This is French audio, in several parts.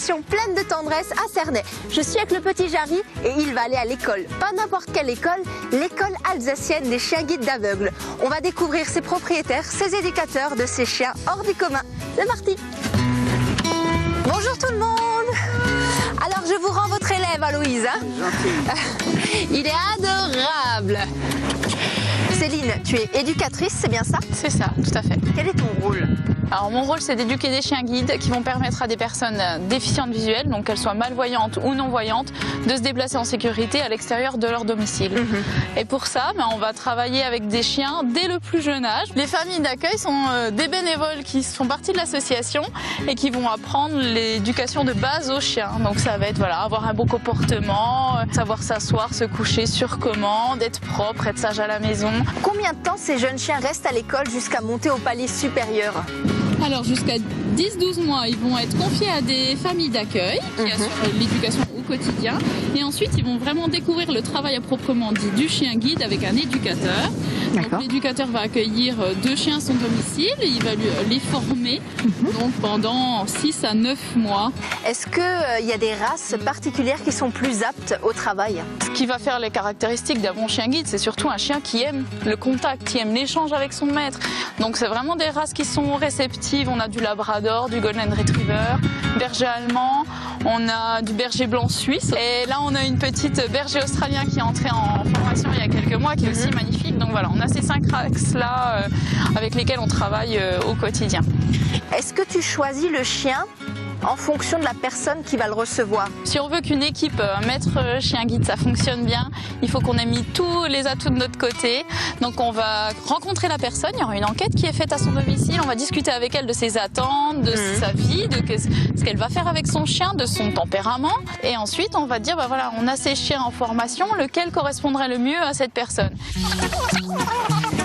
mission pleine de tendresse à Cernay. Je suis avec le petit Jarry et il va aller à l'école. Pas n'importe quelle école, l'école alsacienne des chiens guides d'aveugles. On va découvrir ses propriétaires, ses éducateurs de ces chiens hors du commun. C'est parti! Bonjour tout le monde! Alors je vous rends votre élève Aloïse. Il est adorable. Céline, tu es éducatrice, c'est bien ça? C'est ça, tout à fait. Quel est ton rôle? Alors mon rôle, c'est d'éduquer des chiens guides qui vont permettre à des personnes déficientes visuelles, donc qu'elles soient malvoyantes ou non-voyantes, de se déplacer en sécurité à l'extérieur de leur domicile. Et pour ça, on va travailler avec des chiens dès le plus jeune âge. Les familles d'accueil sont des bénévoles qui font partie de l'association et qui vont apprendre l'éducation de base aux chiens. Donc ça va être avoir un bon comportement, savoir s'asseoir, se coucher sur commande, être propre, être sage à la maison. Combien de temps ces jeunes chiens restent à l'école jusqu'à monter au palier supérieur? Alors jusqu'à 10-12 mois, ils vont être confiés à des familles d'accueil qui assurent l'éducation au quotidien. Et ensuite, ils vont vraiment découvrir le travail à proprement dit du chien guide avec un éducateur. Donc l'éducateur va accueillir 2 chiens à son domicile et il va les former donc pendant 6 à 9 mois. Est-ce qu'il y a des races particulières qui sont plus aptes au travail? Ce qui va faire les caractéristiques d'un bon chien guide, c'est surtout un chien qui aime le contact, qui aime l'échange avec son maître. Donc c'est vraiment des races qui sont réceptives. On a du labrador, du golden retriever, berger allemand, on a du berger blanc suisse. Et là on a une petite berger australien qui est entrée en formation il y a quelques mois, qui est aussi magnifique. Donc voilà, on a ces 5 races là avec lesquelles on travaille au quotidien. Est-ce que tu choisis le chien en fonction de la personne qui va le recevoir? Si on veut qu'une équipe maître chien guide ça fonctionne bien, il faut qu'on ait mis tous les atouts de notre côté. Donc on va rencontrer la personne, il y aura une enquête qui est faite à son domicile, on va discuter avec elle de ses attentes, de sa vie, de ce qu'elle va faire avec son chien, de son tempérament. Et ensuite on va dire voilà, on a ces chiens en formation, lequel correspondrait le mieux à cette personne.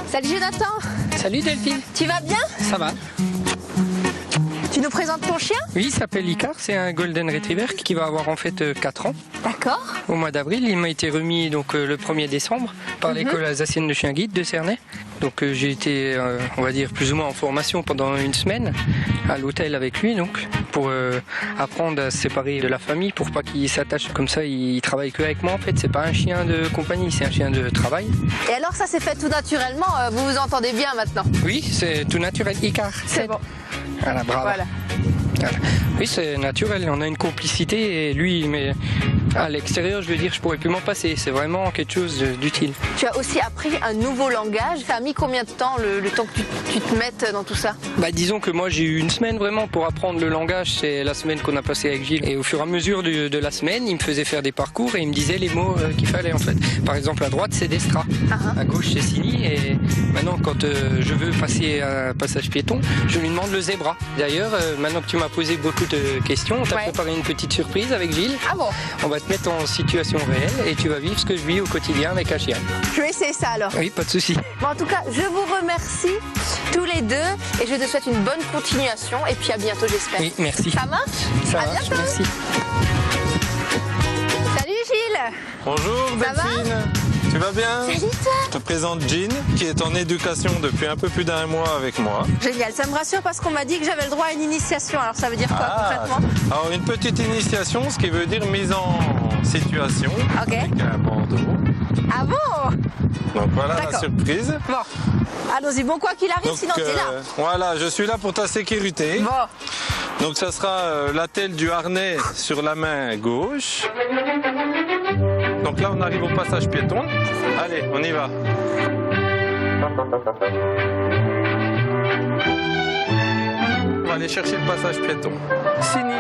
Salut Jonathan! Salut Delphine! Tu vas bien? Ça va. Tu nous présentes ton chien? Oui, il s'appelle Icar, c'est un Golden Retriever qui va avoir en fait 4 ans. D'accord. Au mois d'avril, il m'a été remis donc le 1er décembre par l'école alsacienne de chiens guides de Cernay. Donc j'ai été, on va dire, plus ou moins en formation pendant une semaine à l'hôtel avec lui, donc pour apprendre à se séparer de la famille, pour pas qu'il s'attache comme ça, il travaille que avec moi en fait. C'est pas un chien de compagnie, c'est un chien de travail. Et alors ça s'est fait tout naturellement, vous vous entendez bien maintenant? Oui, c'est tout naturel, Icar. C'est bon. Voilà, bravo. Voilà. Voilà. Oui, c'est naturel, on a une complicité et lui, mais à l'extérieur, je veux dire, je pourrais plus m'en passer. C'est vraiment quelque chose d'utile. Tu as aussi appris un nouveau langage. Ça a mis combien de temps, le temps que tu te mettes dans tout ça? Disons que moi, j'ai eu une semaine vraiment pour apprendre le langage. C'est la semaine qu'on a passée avec Gilles. Et au fur et à mesure de la semaine, il me faisait faire des parcours et il me disait les mots qu'il fallait en fait. Par exemple, à droite, c'est Destra. À gauche, c'est Sini. Et maintenant, quand je veux passer un passage piéton, je lui demande le zébra. D'ailleurs, maintenant que tu m'as posé beaucoup de questions, on t'a préparé une petite surprise avec Gilles. Ah bon? On va te mettre en situation réelle et tu vas vivre ce que je vis au quotidien avec un chien. Je vais essayer ça alors. Oui, pas de souci. Bon, en tout cas, je vous remercie tous les deux et je te souhaite une bonne continuation et puis à bientôt j'espère. Oui, merci. Ça marche? Ça à marche, bientôt. merci. Salut Gilles. Bonjour Ça va? Delphine, tu vas bien? Salut toi. Je te présente Jean, qui est en éducation depuis un peu plus d'1 mois avec moi. Génial, ça me rassure parce qu'on m'a dit que j'avais le droit à une initiation. Alors ça veut dire quoi concrètement? Alors une petite initiation, ce qui veut dire mise en situation avec un bandeau. Ah bon? Donc voilà la surprise. Bon, allons-y, bon quoi qu'il arrive, Donc, sinon t'es là. Voilà, je suis là pour ta sécurité. Bon. Donc ça sera l'attelle du harnais sur la main gauche. Donc là on arrive au passage piéton. Allez, on y va. On va aller chercher le passage piéton. Fini.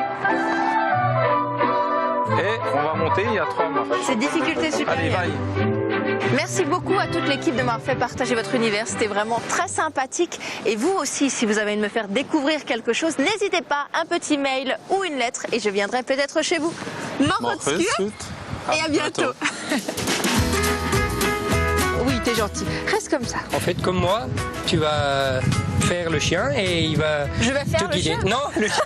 Et on va monter, il y a 3 marches. C'est difficulté supérieure. Allez, vaille. Merci beaucoup à toute l'équipe de m'avoir fait partager votre univers. C'était vraiment très sympathique. Et vous aussi, si vous avez envie de me faire découvrir quelque chose, n'hésitez pas, un petit mail ou une lettre et je viendrai peut-être chez vous. Morrotskue et à bientôt. Oui, t'es gentil. Reste comme ça. En fait, comme moi, tu vas faire le chien et il va Je vais faire te le guider. chien? Non, le chien.